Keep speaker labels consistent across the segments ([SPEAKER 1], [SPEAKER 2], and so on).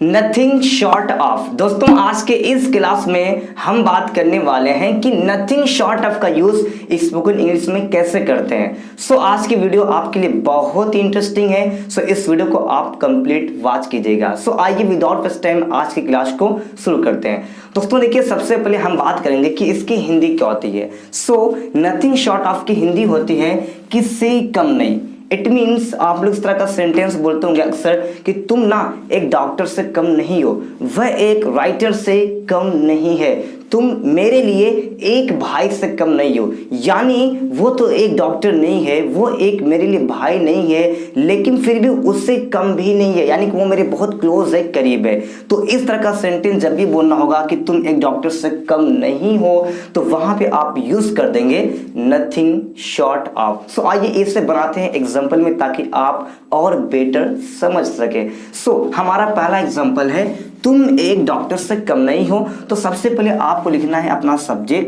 [SPEAKER 1] Nothing short of. दोस्तों आज के इस क्लास में हम बात करने वाले हैं कि नथिंग शॉर्ट ऑफ का यूज स्पोकन इंग्लिश में कैसे करते हैं। सो आज की वीडियो आपके लिए बहुत ही इंटरेस्टिंग है। सो इस वीडियो को आप कंप्लीट वॉच कीजिएगा। सो आइए विदाउट वेस्ट टाइम आज की क्लास को शुरू करते हैं। दोस्तों देखिए, सबसे पहले हम बात करेंगे कि इसकी हिंदी क्या होती है। सो नथिंग शॉर्ट ऑफ की हिंदी होती है किससे कम नहीं। इट मीन्स आप लोग इस तरह का सेंटेंस बोलते होंगे अक्सर कि तुम ना एक डॉक्टर से कम नहीं हो, वह एक राइटर से कम नहीं है, तुम मेरे लिए एक भाई से कम नहीं हो। यानी वो तो एक डॉक्टर नहीं है, वो एक मेरे लिए भाई नहीं है, लेकिन फिर भी उससे कम भी नहीं है, यानी कि वो मेरे बहुत क्लोज है, करीब है। तो इस तरह का सेंटेंस जब भी बोलना होगा कि तुम एक डॉक्टर से कम नहीं हो, तो वहां पे आप यूज कर देंगे नथिंग शॉर्ट ऑफ। सो आइए इसे बनाते हैं एग्जाम्पल में ताकि आप और बेटर समझ सके। सो हमारा पहला एग्जाम्पल है तुम एक डॉक्टर से कम नहीं हो। तो सबसे पहले आपको लिखना है अपना सब्जेक्ट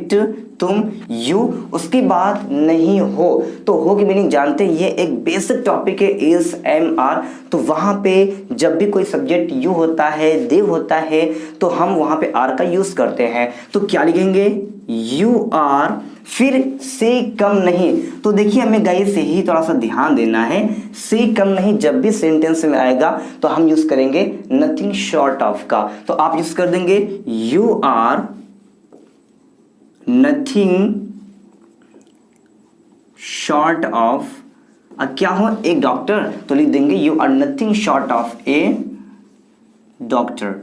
[SPEAKER 1] तुम, यू, उसके बाद नहीं हो। तो हो की मीनिंग जानते हैं, ये एक बेसिक टॉपिक है इज एम आर। तो वहां पे जब भी कोई सब्जेक्ट यू होता है, दे होता है, तो हम वहां पे आर का यूज करते हैं। तो क्या लिखेंगे, यू आर, फिर से कम नहीं। तो देखिए हमें गाइस से ही थोड़ा सा ध्यान देना है। से कम नहीं जब भी सेंटेंस में आएगा तो हम यूज करेंगे नथिंग शॉर्ट ऑफ का। तो आप यूज कर देंगे you are nothing short of. क्या हो, एक डॉक्टर, तो लिख देंगे you are nothing short of a doctor.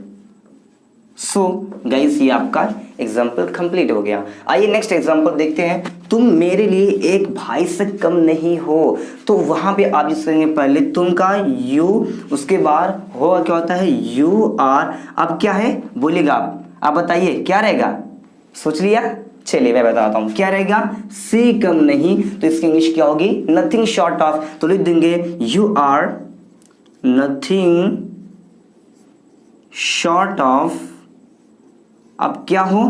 [SPEAKER 1] So guys ये आपका एग्जाम्पल कंप्लीट हो गया। आइए नेक्स्ट एग्जाम्पल देखते हैं। तुम मेरे लिए एक भाई से कम नहीं हो। तो वहां पे आप यूज करेंगे पहले तुम का यू, उसके बाद हो क्या होता है यू आर। अब क्या है बोलिएगा आप बताइए क्या रहेगा, सोच लिया? चलिए मैं बताता हूं क्या रहेगा, से कम नहीं। तो इसकी इंग्लिश क्या होगी, नथिंग शॉर्ट ऑफ। तो लिख देंगे you are nothing short of. अब क्या हो,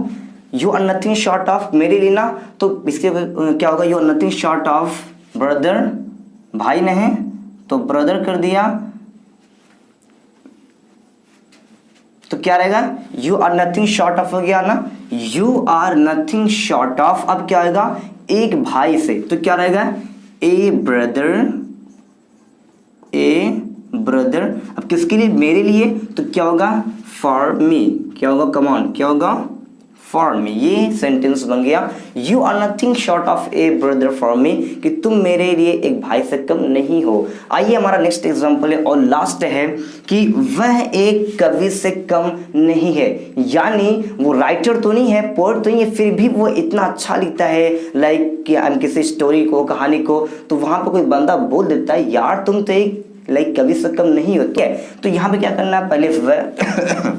[SPEAKER 1] you are nothing short of मेरे लिए ना, तो इसके क्या होगा, you are nothing short of brother, भाई नहीं तो ब्रदर कर दिया। तो क्या रहेगा, you are nothing short of हो गया ना, you are nothing short of. अब क्या आएगा, एक भाई से, तो क्या रहेगा ए ब्रदर, ए ब्रदर। अब किसके लिए, मेरे लिए, तो क्या होगा फॉर मी, क्या होगा कमॉन, क्या होगा फॉर मी। ये सेंटेंस बन गया you are nothing short of a brother for me, कि तुम मेरे लिए एक भाई से कम नहीं हो। आइए हमारा नेक्स्ट एग्जांपल है और लास्ट है कि वह एक कवि से कम नहीं है। यानी वो राइटर तो नहीं है, पोएट तो नहीं है, फिर भी वो इतना अच्छा लिखता है, लाइक कि हम किसी स्टोरी को, कहानी को, तो वहां पर कोई बंदा बोल देता है यार तुम तो एक लाइक कवि से कम नहीं होती है। तो यहाँ पे क्या करना है, पहले वह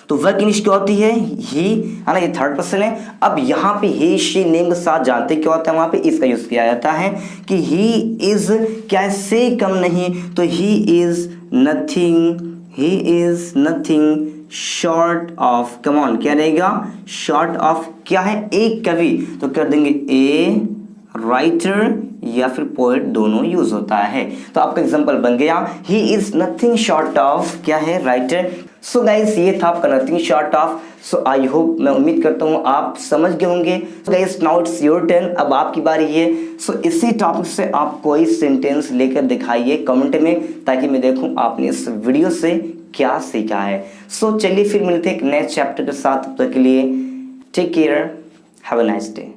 [SPEAKER 1] तो वह की इंग्लिश क्या होती है, ही है ना, ये थर्ड पर्सन है। अब यहाँ पे ही शी नेम के साथ जानते क्या होता है, वहां पे इसका यूज किया जाता है कि ही इज क्या है, से कम नहीं। तो he is nothing short of, come on क्या रहेगा, शॉर्ट ऑफ क्या है, एक कवि। तो कर देंगे ए राइटर या फिर पोएट, दोनों यूज होता है। तो आपका एग्जांपल बन गया he is nothing short of क्या है, राइटर। सो गाइस ये था आपका nothing short of. So I hope, मैं उम्मीद करता हूँ आप समझ गए होंगे। So guys now it's your turn, अब आपकी बारी है। सो इसी टॉपिक से आप कोई सेंटेंस लेकर दिखाइए कमेंट में, ताकि मैं देखूं आपने इस वीडियो से क्या सीखा है। सो चलिए फिर मिलते हैं एक नेक्स्ट चैप्टर के साथ। तब तक के लिए take care, have a nice day.